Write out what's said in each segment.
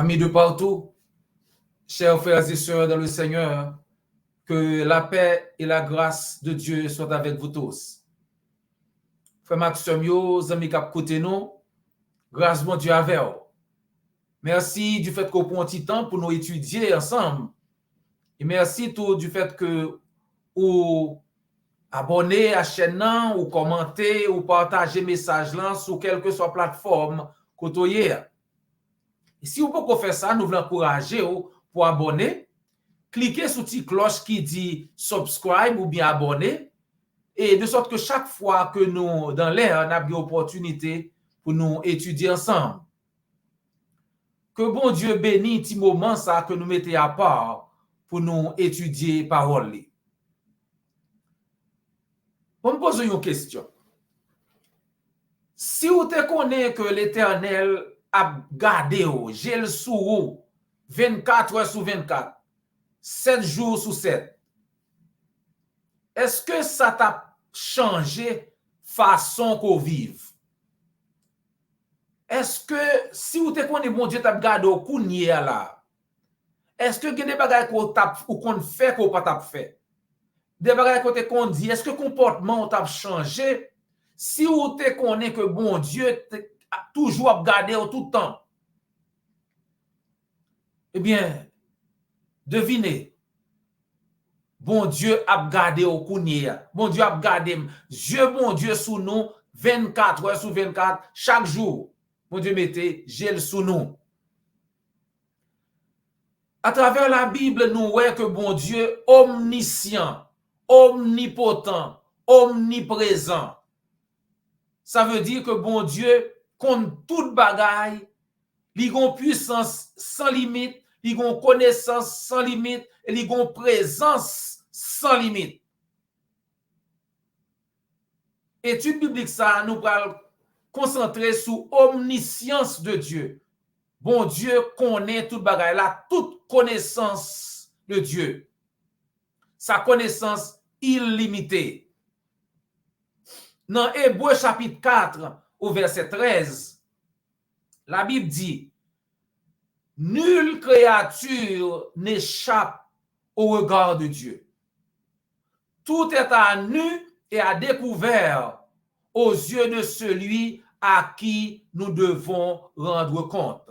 Amis de partout, chers frères et sœurs dans le Seigneur, que la paix et la grâce de Dieu soient avec vous tous. Frère Maxime, amis cap côté nous, grâce mon Dieu avec vous. Merci du fait qu'on prend un petit temps pour nous étudier ensemble. Et merci tout du fait que vous abonnez à la chaîne, ou commentez, ou partagez message là sur quelle que soit plateforme côté. Et si vous pouvez faire ça, nous voulons encourager vous pour abonner. Cliquez sur la petite cloche qui dit subscribe ou bien abonner. Et de sorte que chaque fois que nous, dans l'air, on a une opportunité pour nous étudier ensemble. Que bon Dieu bénisse petit moment ça que nous mettons à part pour nous étudier parole. On me pose une question. Si vous te connaissez que l'Éternel a gardé au, j'ai le sous 24 heures sur 24, 7 jours sur 7, est-ce que ça t'a changé façon qu'on vive? Est-ce que si vous te connaissez bon Dieu t'a gardé au kounye là, est-ce que il y a des bagages qu'on fait qu'on pas t'a fait? Des bagages qu'on dit, est-ce que comportement t'a changé? Si vous te connaissez que bon Dieu a toujours gardé au tout le temps, eh bien, devinez, bon Dieu a gardé au kounye. Bon Dieu a gardé, Dieu bon Dieu sous nous 24 heures sur 24 chaque jour. Bon Dieu mettez gel sous nous. À travers la Bible, nous voyons que bon Dieu omniscient, omnipotent, omniprésent. Ça veut dire que bon Dieu compte toute bagaille, il a une puissance sans limite, il a une connaissance sans limite, et il a une présence sans limite. Étude biblique ça nous va concentrer sur omniscience de Dieu. Bon Dieu connaît toute bagaille là, toute connaissance de Dieu. Sa connaissance illimitée. Dans Hébreux chapitre 4 au verset 13, la Bible dit: nulle créature n'échappe au regard de Dieu. Tout est à nu et à découvert aux yeux de celui à qui nous devons rendre compte.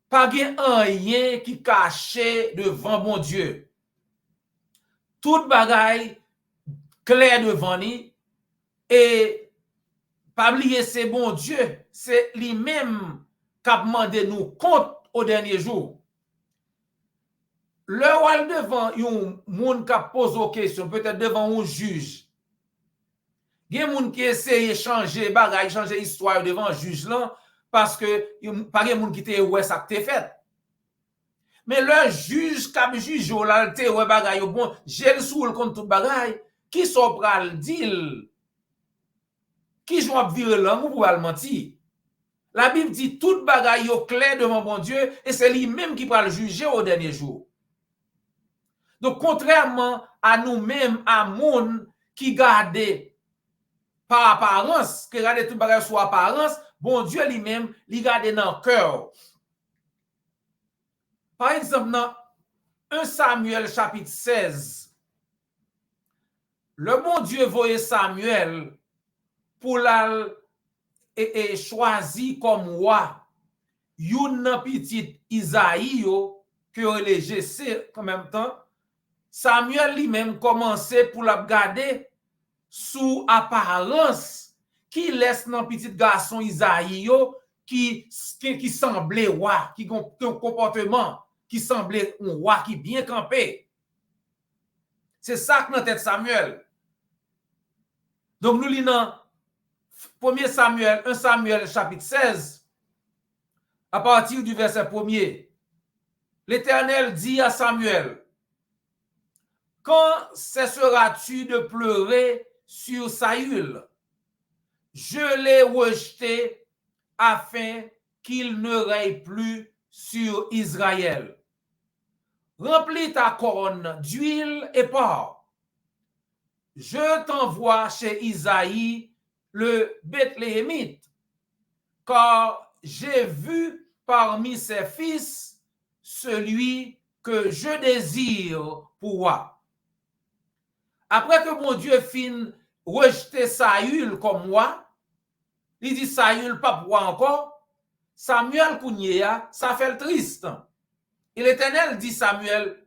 Pas rien qui caché devant mon Dieu. Toute bagaille clair devant lui, et pas oublier c'est bon Dieu, c'est lui-même qui a demandé nous compte au dernier jour. Le roi devant un monde qui pose aux questions, peut-être devant un juge. Il y a des gens qui essayent de changer bagaille, changer histoire devant un juge là, parce que pas de gens qui te ouais ça que fait. Mais le juge qui a jugé là, te ouais bagaille bon, j'ai le soul contre tout bagaille, qui sont pral dire, qui joue à virer langue ou pour mentir. La Bible dit toute bagaille est clair devant mon Dieu et c'est lui-même qui va le juger au dernier jour. Donc contrairement à nous-mêmes, à monde qui garde par apparence, qui garde toute bagaille sous apparence, bon Dieu lui-même, il garde dans le cœur. Par exemple, dans 1 Samuel chapitre 16, le bon Dieu voyait Samuel pour la et choisi comme roi une petite Isaïe que les Jessé en même temps. Samuel lui-même commençait pour la garder sous apparence qui laisse dans petit garçon Isaïe qui semblait roi, qui a un comportement qui semblait un roi qui bien campé. C'est ça que dans tête Samuel. Donc nous lisons 1 Samuel, 1 Samuel chapitre 16, à partir du verset 1er. L'Éternel dit à Samuel: quand cesseras-tu de pleurer sur Saül? Je l'ai rejeté afin qu'il ne règne plus sur Israël. Remplis ta corne d'huile et pars. Je t'envoie chez Isaïe le Bethléemite, car j'ai vu parmi ses fils celui que je désire pour moi. Après que mon Dieu fin rejeter Saül comme moi, il dit Saül pas pour encore, Samuel Kounia, ça fait le triste. Et l'Éternel dit Samuel,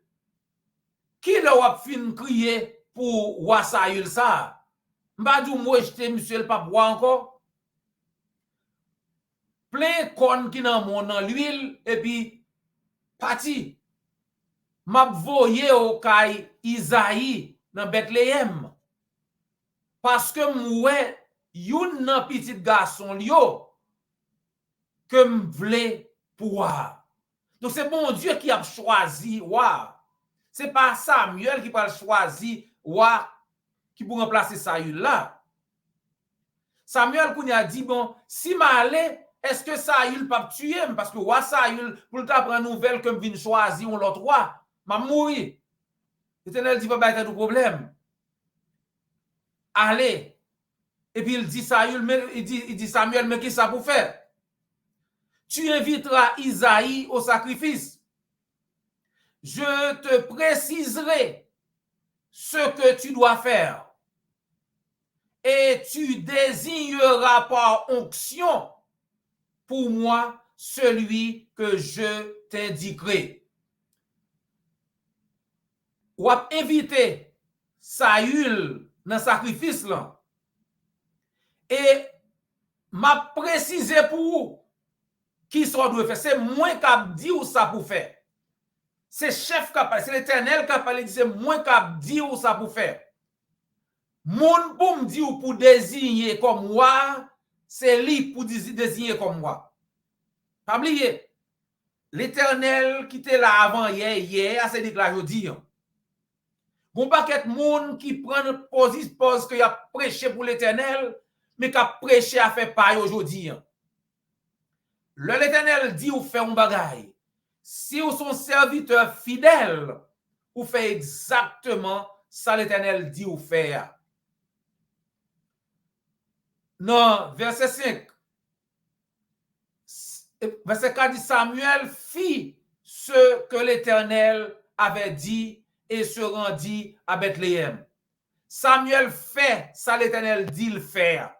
qui l'a fin crier pour roi Saül ça? M'a dit moi rejeter monsieur le pas pour encore. Plein con qui dans mon dans l'huile et puis parti. M'a voyé au kay Isaïe dans Bethléem. Parce que moi yon nan petit garçon yo que m'vle pour. Donc c'est bon Dieu qui a choisi wa. C'est pas Samuel qui va choisir wa qui pour remplacer Saül là. Samuel qu'on a dit bon si m'allé est-ce que Saül pas tuer parce que wa Saül pour t'a prendre nouvelle que vinn choisir on l'autre roi m'a mourir. L'Éternel dit pas de problème. Allez. Et puis il dit Saül il dit Samuel mais qu'est-ce que ça pour faire? Tu inviteras Isaïe au sacrifice. Je te préciserai ce que tu dois faire. Et tu désigneras par onction pour moi celui que je t'indiquerai. Ou a invité Saül dans le sacrifice là. Et m'a précisé pour vous qui soit doit faire. C'est moins qu'a dit ou ça pour faire. C'est chef qui a parlé, c'est l'Éternel qui a parlé, c'est moins qu'a dit ou ça pour faire. Moun pour me dire ou pour désigner comme moi, c'est lui pour désigner comme moi. Pas oublier. L'Éternel qui était là avant hier, c'est dit là jodi. Bon paquet moun qui prend position pose que y a prêché pour l'Éternel, mais qui a prêché à faire paille aujourd'hui. L'Éternel dit ou fait un bagay. Si vous son serviteur fidèle, vous fait exactement ça l'Éternel dit ou faire. Non, verset 5. Verset 4 dit Samuel fit ce que l'Éternel avait dit et se rendit à Bethléem. Samuel fait ça l'Éternel dit le faire.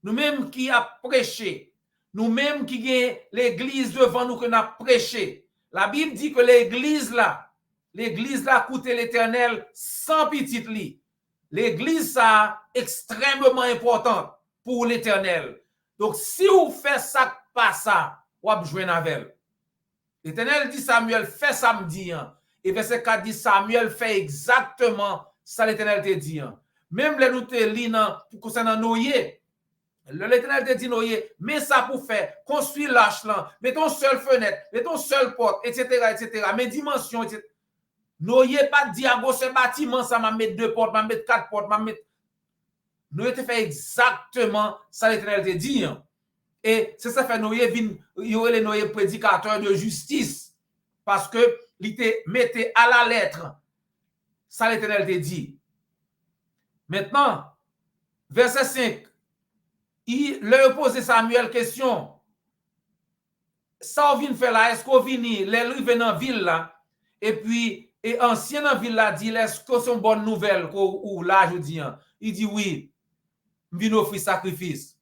Nous-mêmes qui a prêché, nous-mêmes qui avons l'église devant nous que nous avons prêché. La Bible dit que l'église là coûte l'Éternel sans petite lit. L'église ça extrêmement importante pour l'Éternel. Donc si vous faites ça pas ça, vous avez joué avec. L'Éternel dit Samuel fait samedi. Et verset 4 dit Samuel fait exactement ça l'Éternel te dit. Même les nous te lit concernant Noé. L'Éternel te dit Noé, mais ça pour faire, construis l'arche là, mettons seule fenêtre, mettons seule porte, etc. Mes dimensions, etc. Noé pas dit à gauche ce bâtiment, ça m'a mettre 2 portes, m'a mettre 4 portes, m'a mettre. Noé te fait exactement ça l'Éternel te dit. Et c'est ça fait Noé vient, il y aurait les Noé prédicateur de justice, parce que il te mettait à la lettre ça l'Éternel te dit. Maintenant, verset 5. Il leur pose Samuel question. Ça vient faire là, est-ce qu'on vient les venir dans ville là et puis et ancien dans ville là dit est-ce que c'est une bonne nouvelle ou là je dis il dit oui, vient offrir sacrifice.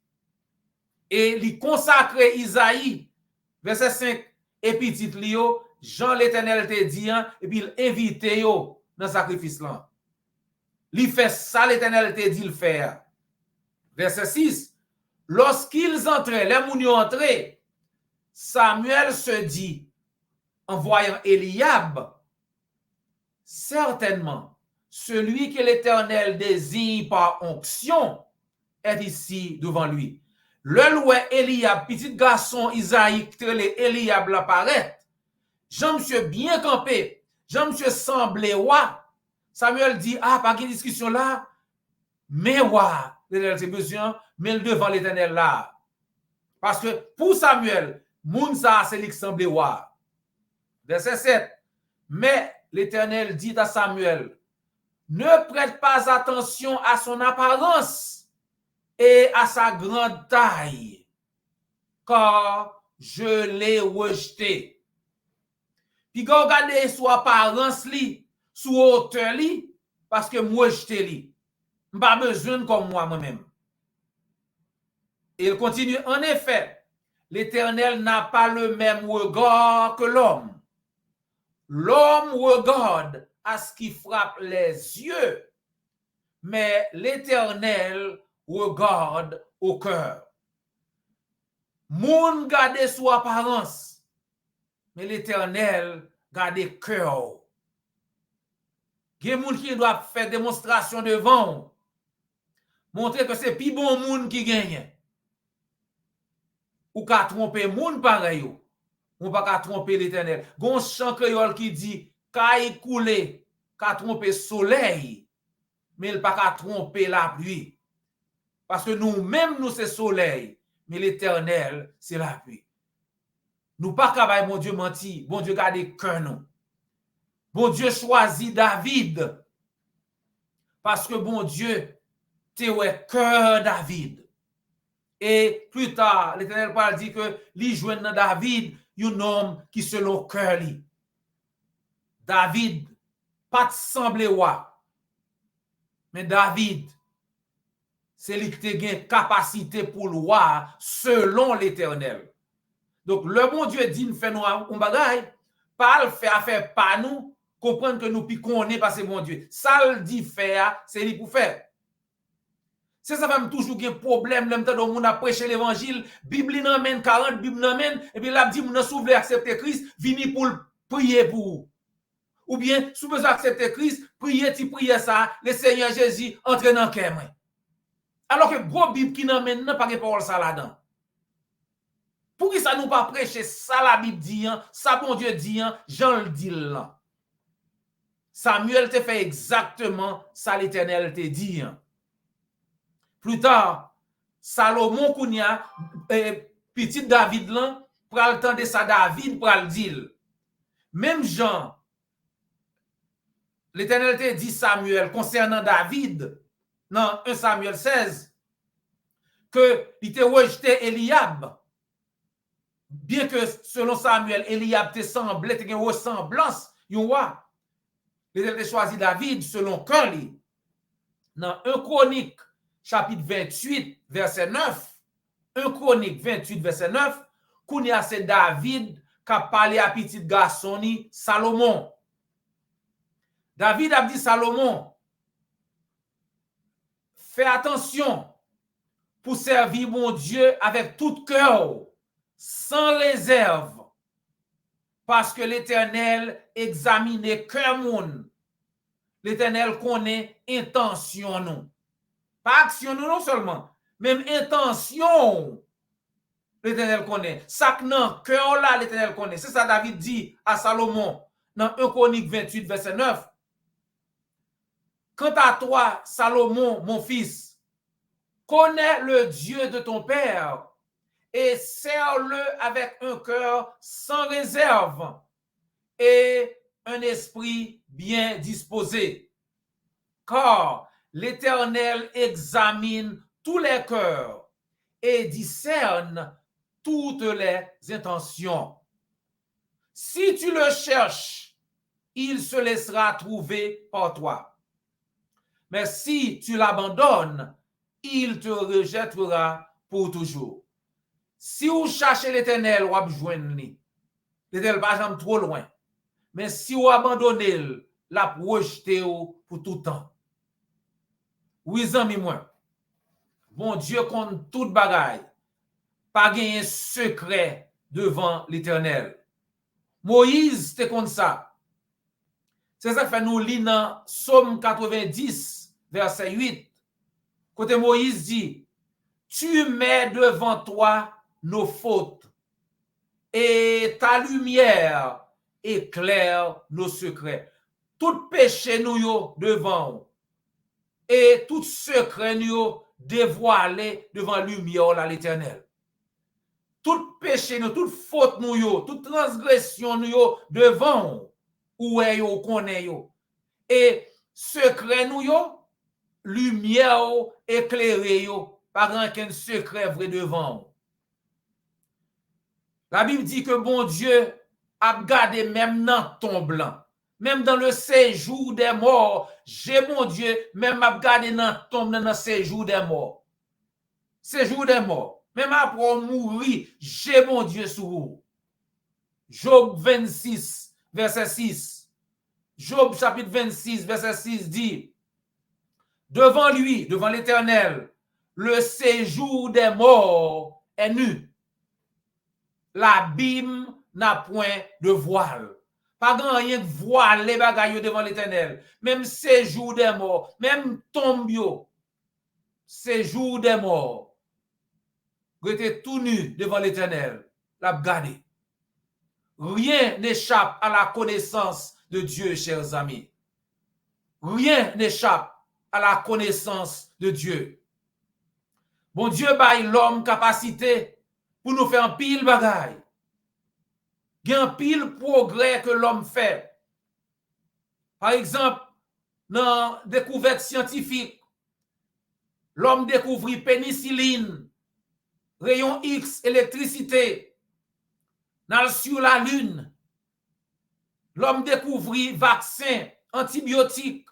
Et il consacre Isaïe verset 5 et petit Lio Jean l'Éternel te dit et puis il invite yo dans sacrifice là. Il fait ça l'Éternel te dit le faire. Verset 6. Lorsqu'ils entraient, les mounions entraient, Samuel se dit, en voyant Eliab, certainement, celui que l'Éternel désigne par onction est ici devant lui. Le loué Eliab, petit garçon Isaïe, Eliab l'apparaît. Jean-Monsieur bien campé, Jean-Monsieur semblé roi. Samuel dit, ah, pas de discussion là, mais roi, l'Éternel c'est besoin, mais devant l'Éternel là. Parce que pour Samuel, Mounsa c'est lui qui semblait roi. Verset 7. Mais l'Éternel dit à Samuel, ne prête pas attention à son apparence et à sa grande taille, car je l'ai rejeté. Puis quand on regarde sous apparence li, sous hauteur li, parce que moi rejeté li. Pas besoin comme moi-même. Et il continue, en effet, l'Éternel n'a pas le même regard que l'homme. L'homme regarde à ce qui frappe les yeux, mais l'Éternel regarde au cœur. Moun garde sous apparence, mais l'Éternel garde cœur. Il y a des gens qui doivent faire démonstration devant, montrer que c'est plus bon monde qui gagne. Ou ka tromper moun pareil yo. Ou pas ka tromper l'Éternel. Gon chant créole qui dit ka écoulé, ka tromper soleil, mais il pas ka tromper la pluie. Parce que nous-mêmes nous c'est soleil, mais l'Éternel c'est la pluie. Nous pas travailler mon Dieu menti, bon Dieu garde cœur nous. Bon Dieu choisit David parce que bon Dieu te ouais cœur David. Et plus tard, l'Éternel parle dit que li joine dans David un homme qui selon cœur li. David pas semblé roi. Mais David c'est lui qui a une capacité pour le roi selon l'Éternel. Donc le bon Dieu dit nous fait nous un bagage, pas le faire affaire pas nous, comprendre que nous pi connaît parce que bon Dieu. Ça le dit faire, c'est lui pour faire. C'est ça fait toujours un problème l'même temps on a prêché l'évangile, Bible nan men 40 Bible nan men et puis là dit moun sou vle accepter Christ, vini pour prier pour vous. Ou bien sou besoin accepter Christ, prier ça, le Seigneur Jésus entre dans cœur moi. Alors que gros Bible qui nan men nan pas de parole ça là-dedans. Pour qui ça nous pas prêcher ça la Bible dit, ça bon Dieu dit, Jean le dit là. Samuel te fait exactement ça l'Éternel te dit. Plus tard, Salomon kounya petit David là pral tande ça David pral dire. Même Jean l'Éternel te dit Samuel concernant David dans 1 Samuel 16 que il te rejeté Eliab. Bien que selon Samuel Eliab te semblait te une ressemblance yon roi. L'Éternel te choisi David selon cœur li. Dans 1 Chronique chapitre 28, verset 9. 1 Chronique 28, verset 9. Kounia c'est David qui a parlé à petit garçon Salomon. David a dit Salomon, fais attention pour servir mon Dieu avec tout cœur, sans réserve, parce que l'Éternel examine cœur moun. L'Éternel connaît intention nous. Pas action nous non seulement, même intention. L'Éternel connaît. Ça que non, cœur là, l'Éternel connaît. C'est ça David dit à Salomon dans 1 Chronique 28, verset 9. Quant à toi, Salomon, mon fils, connais le Dieu de ton père et sers-le avec un cœur sans réserve et un esprit bien disposé. Car l'Éternel examine tous les cœurs et discerne toutes les intentions. Si tu le cherches, il se laissera trouver par toi. Mais si tu l'abandonnes, il te rejettera pour toujours. Si vous cherchez l'Éternel, vous allez joindre. L'Éternel pas jamais trop loin. Mais si vous abandonnez, la rejeter pour tout temps. Oui, amis moi. Bon Dieu compte toute bagaille. Pas gagner secret devant l'Éternel. Moïse te compte ça. C'est ça que fait nous lire dans Psaume 90, verset 8. Côté Moïse dit, tu mets devant toi nos fautes et ta lumière éclaire nos secrets. Tout péché nous yo devant et tout secret nous dévoilé devant lumière là l'Éternel. Tout péché nous, toute faute nous yo, toute transgression nous yo devant ou est yo connaît yo. Et secret nous yo, lumière éclairé yo, pas grand qu'un secret vrai devant. La Bible dit que bon Dieu a gardé même dans ton blanc. Même dans le séjour des morts, j'ai mon Dieu, même a gardé dans tombe dans le séjour des morts. Séjour des morts. Même après mourir, j'ai mon Dieu sur vous. Job 26, verset 6. Job chapitre 26, verset 6 dit, devant lui, devant l'Éternel, le séjour des morts est nu. L'abîme n'a point de voile. Pas grand rien de voile les bagailles devant l'Éternel. Même séjour des morts, même tombe, séjour des morts. Vous êtes tout nu devant l'Éternel. L'a gardé. Rien n'échappe à la connaissance de Dieu, chers amis. Rien n'échappe à la connaissance de Dieu. Bon Dieu baille l'homme capacité pour nous faire un pile bagaille. Il y a un pile progrès que l'homme fait. Par exemple, dans la découverte scientifique, l'homme découvrit pénicilline, rayon X, électricité, sur la Lune. L'homme découvrit vaccin, antibiotiques,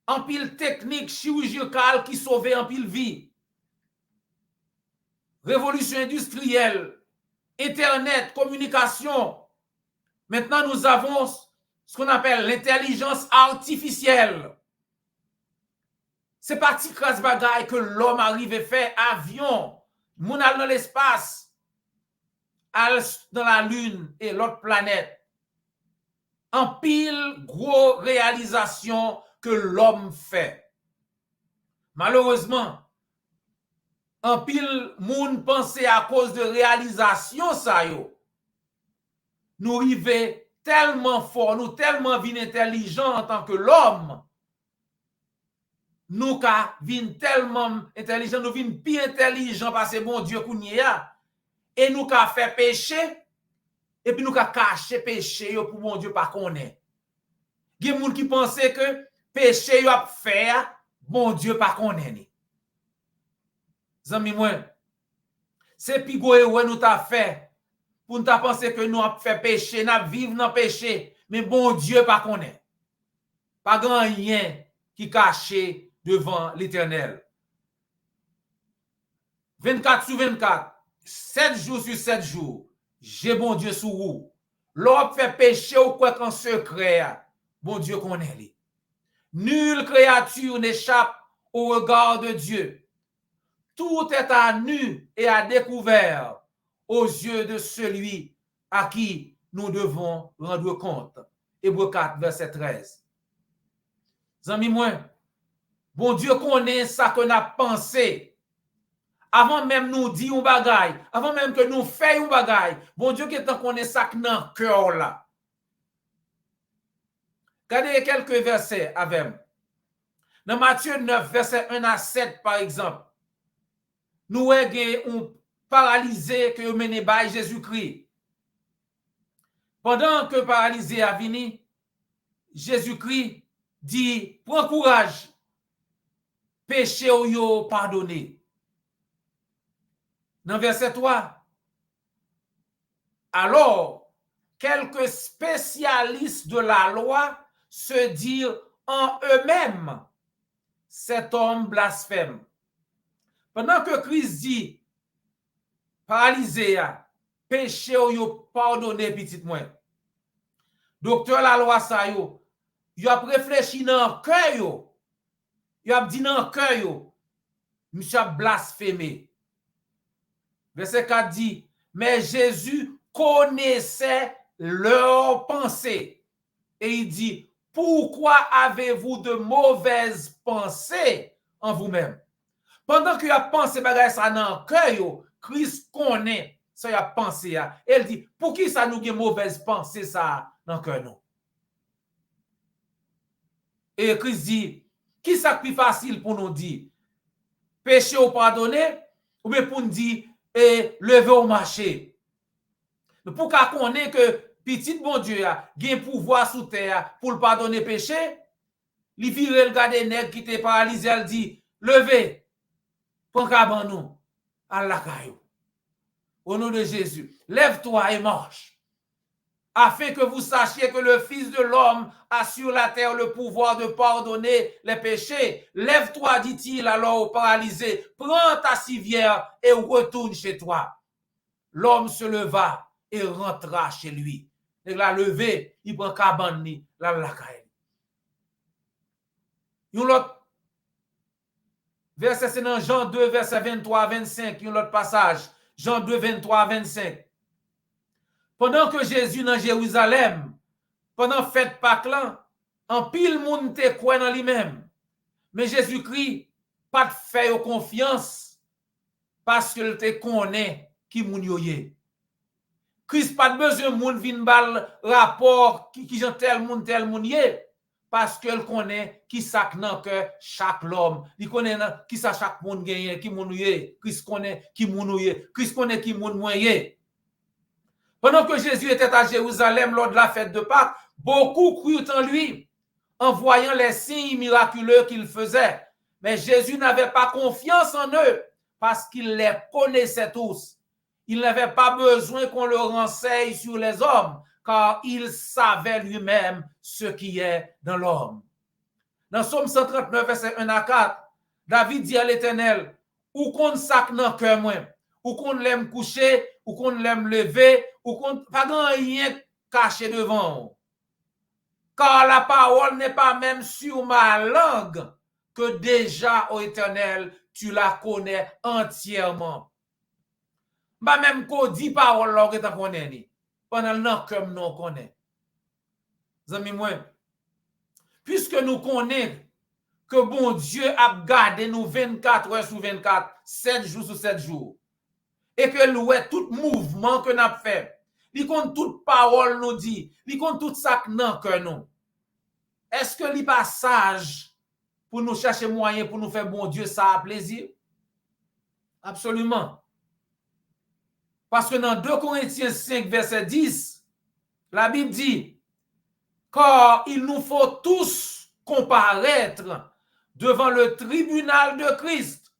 en pile technique chirurgicale qui sauvait en pile vie. Révolution industrielle, Internet, communication. Maintenant, nous avons ce qu'on appelle l'intelligence artificielle. C'est parti crasse bagaille que l'homme arrive et fait avion, moun al dans l'espace, al dans la Lune et l'autre planète. En pile gros réalisation que l'homme fait. Malheureusement, en pile moun pense à cause de réalisation ça yo. Nous arrivons tellement fort, nous tellement vin intelligent en tant que l'homme. Nous vin tellement intelligent, nous vin plus intelligent parce que bon Dieu kounye a. Et nous fait péché et puis nous caché péché yo pour bon Dieu pas connaît. Il y a des gens qui pensent que péché yo a fait bon Dieu pas connaît. Zami moi, c'est pigoé ouais nous t'a fait pour nous penser que nous a fait péché, nous vivons dans péché, mais bon Dieu pas connaît. Pas grand rien qui caché devant l'Éternel. 24 sur 24, 7 jours sur 7 jours, j'ai bon Dieu sous vous. L'homme fait péché ou quoi qu'en secret, bon Dieu connaît. Nulle créature n'échappe au regard de Dieu. Tout est à nu et à découvert aux yeux de celui à qui nous devons rendre compte. Hébreux 4, verset 13. Zami moi, bon Dieu connaît ça que nous avons pensé. Avant même nous dire un bagaille, avant même que nous fassions un bagaille, bon Dieu qui connaît ça que dans le cœur là. Regardez quelques versets avec. Dans Matthieu 9, verset 1 à 7, par exemple, nous avons un paralysé que mené par Jésus-Christ. Pendant que le paralysé a venu, Jésus-Christ dit, prends courage, péché ou yo pardonné. Dans verset 3, alors, quelques spécialistes de la loi se dirent en eux-mêmes, cet homme blasphème. Pendant que Christ dit, paralysé, péché ou yo pardonné, petit moins. Docteur la loi sa yo, yo a réfléchi dans le cœur yo. Yo a dit dans le cœur yo, monsieur a blasphémé. Verset 4 dit, mais Jésus connaissait leurs pensées. Et il dit, pourquoi avez-vous de mauvaises pensées en vous-même? Pendant que vous avez pensé bagay ça dans le cœur, Christ connaît ça, il a pensé. Elle dit, pour qui ça nous a mauvaise pensée ça dans le cœur nous? Et Christ dit, qui ça plus facile pour nous dire? Péché ou pardonner? Ou bien pour nous dire, lever au marché? Pour qu'on connaisse que petit bon Dieu a un pouvoir sous terre pour le pardonner péché, il vire le gars des nègres qui était paralysé, elle dit, levez, prends caban nous, à la caillou. Au nom de Jésus, lève-toi et marche, afin que vous sachiez que le Fils de l'homme a sur la terre le pouvoir de pardonner les péchés. Lève-toi, dit-il alors au paralysé, prends ta civière et retourne chez toi. L'homme se leva et rentra chez lui. Il a levé, il prend cabane, la caille. L'autre verset, c'est dans Jean 2, verset 23 à 25, un autre passage. Jean 2, 23 à 25. Pendant que Jésus dans Jérusalem, pendant fête Pâques là, en pile monde te croit dans lui-même. Mais Jésus-Christ, pas de faire confiance parce qu'il te connaît qui moun yo ye. Christ pas de besoin moun vin bal rapport qui tel moun ye parce qu'elle connaît qui sak nan que chaque homme, il connaît qui ça chaque moun gagne qui moun ye, Christ connaît qui moun ye, Christ connaît qui moun moyen. Pendant que Jésus était à Jérusalem lors de la fête de Pâques, beaucoup crurent en lui en voyant les signes miraculeux qu'il faisait. Mais Jésus n'avait pas confiance en eux parce qu'il les connaissait tous. Il n'avait pas besoin qu'on le renseigne sur les hommes car il savait lui-même ce qui est dans l'homme. Dans Somme 139, verset 1 à 4, David dit à l'Éternel, ou qu'on sac dans le cœur moi, ou qu'on l'aime coucher, ou qu'on l'aime lever, ou qu'on pas grand rien caché devant. Car la parole n'est pas même sur ma langue que déjà, ô Éternel, tu la connais entièrement. Pas même qu'on dit parole là que tu connais. Pendant le temps comme nous connaissons. Amis moi, puisque nous connaissons que bon Dieu a gardé nous 24 heures sur 24, 7 jours sur 7 jours, et que nous avons tout mouvement que nous avons fait, il compte toute parole nous dit, il compte tout ça que nous. Est-ce que il pas sage pour nous chercher moyen pour nous faire bon Dieu ça a plaisir? Absolument. Parce que dans 2 Corinthiens 5, verset 10, la Bible dit, car il nous faut tous comparaître devant le tribunal de Christ,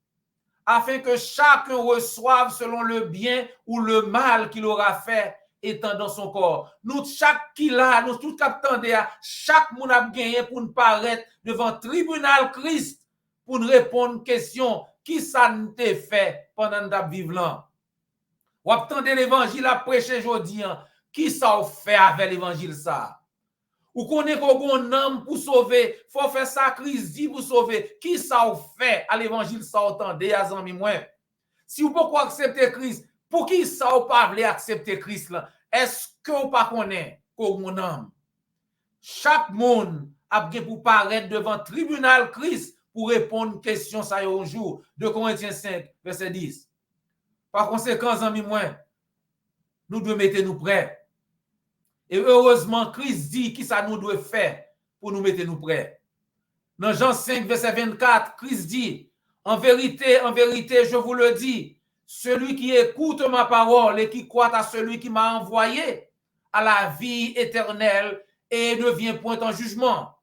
afin que chacun reçoive selon le bien ou le mal qu'il aura fait étant dans son corps. Nous, chaque qui là, nous tous attendons à chaque monde a gagné pour nous paraître devant le tribunal Christ, pour nous répondre aux questions, qui ça nous a fait pendant nous vivre là? Ou attendez l'évangile à prêcher aujourd'hui, qui ça fait avec l'évangile ça? Ou connaît qu'on a un homme pour sauver, faut faire sacrifice pour sauver. Qui ça fait à l'évangile ça attendez à amis moi? Si vous pouvez accepter Christ, pour qui ça vous pas voulez accepter Christ là? Est-ce que vous pas connaît qu'on homme? Chaque monde a bien pour paraître devant tribunal Christ pour répondre question ça un jour. 2 Corinthiens 5 verset 10. Par conséquent, amis moi, nous devons mettre nous prêts. Et heureusement, Christ dit qui ça nous doit faire pour nous mettre nous prêts. Dans Jean 5, verset 24, Christ dit, en vérité, je vous le dis, celui qui écoute ma parole et qui croit à celui qui m'a envoyé a la vie éternelle et ne vient point en jugement,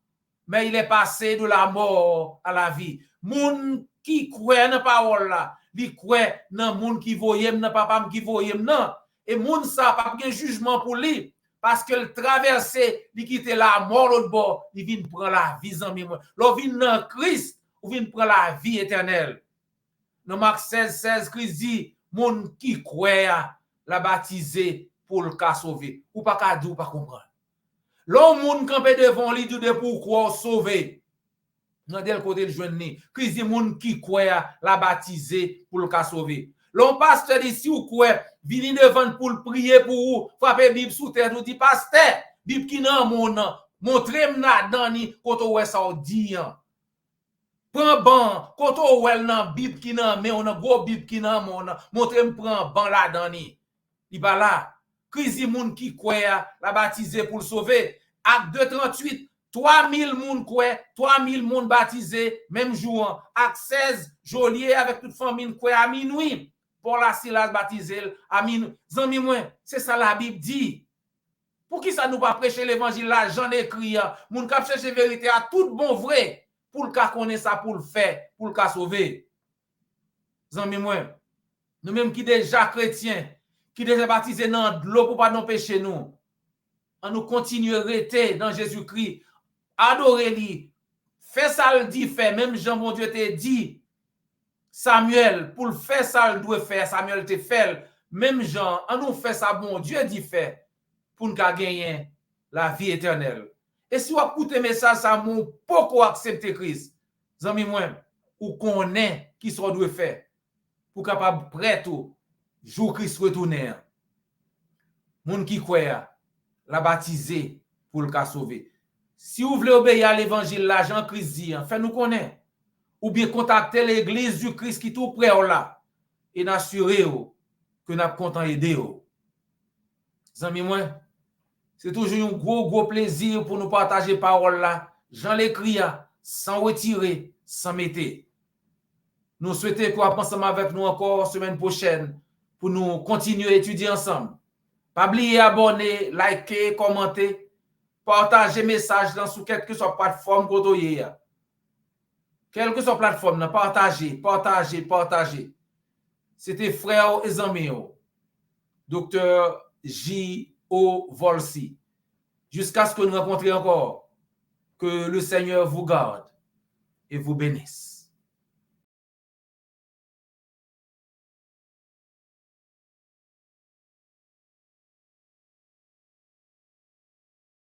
mais il est passé de la mort à la vie. Moun qui croit dans la parole là, il croit dans moun qui voyait, dans papa qui voyait, non. Et moun ça pas de jugement pour lui. Parce que le traversé, il quitte la mort l'autre bord, il vient prendre la vie en mémoire. L'on vient dans Christ, il vient prendre la vie éternelle. Dans Marc 16, 16, Christ dit, moun qui croit la baptiser pour le cas sauver. Ou pas qu'à dire, ou pas comprendre. L'homme moun campé devant lui, dit de pourquoi sauver. Dans quel côté le jeune né. Christ dit, moun qui croit la baptiser pour le cas sauver. L'on pasteur dit, si ou quoi, vini devant pour le prier pour vous, frapper Bible sous terre, nous dit, pasteur, Bible qui nan mon nan, montrez-moi dans ni, quand on ouais ça dit, prends ban, quand on ouais nan Bible qui nan, mais on a gros Bible qui nan mon nan, montrez-moi prends ban là dans ni. Il va là, Christ moun qui croit, la baptiser pour le sauver. Acte 2:38, 3000 moun croit, 3000 moun baptisé, même jour. Acte 16, Joliet avec toute famille croit à minuit. Pour la Silas baptisé à minuit. Zami moi, c'est ça la Bible dit. Pour qui ça nous pas prêcher l'évangile là, j'en écrit, moun k'ap chercher vérité à tout bon vrai, pour le cas connaître ça pour le faire, pour le cas sauver. Zami moi, nous même qui déjà chrétiens, qui déjà baptisé dans l'eau pour pas nous pécher nous. On nous continue à rester dans Jésus-Christ, adorer lui, fait ça le dit fait, même Jean mon Dieu t'a dit Samuel pour le faire ça le doit faire, Samuel te fait, même Jean, on nous fait ça bon Dieu dit fait pour nous gagner la vie éternelle. Et si vous écoutez message ça mon pourquoi accepter Christ, amis moi, ou connaît qui soit doit faire pour capable prêt tout jour Christ retourner. Moun qui croit la baptiser pour le cas sauver. Si vous voulez obéir à l'évangile, là, Jean-Christ dit, faites-nous connaître. Ou bien contacter l'église du Christ qui est tout près là. Et n'assurer que nous sommes contents d'aider. Amis, moi, c'est toujours un gros plaisir pour nous partager parole là. Jean l'écrit, sans retirer, sans mettre. Nous souhaitons qu'on ensemble avec nous encore semaine prochaine pour nous continuer à étudier ensemble. Pas oublier abonner, liker, commenter, partager message dans sous quelque soit plateforme que quelle que soit plateforme, partagez. C'était frère et amis, Dr. J.O. Volsi. Jusqu'à ce que nous rencontrions encore, que le Seigneur vous garde et vous bénisse.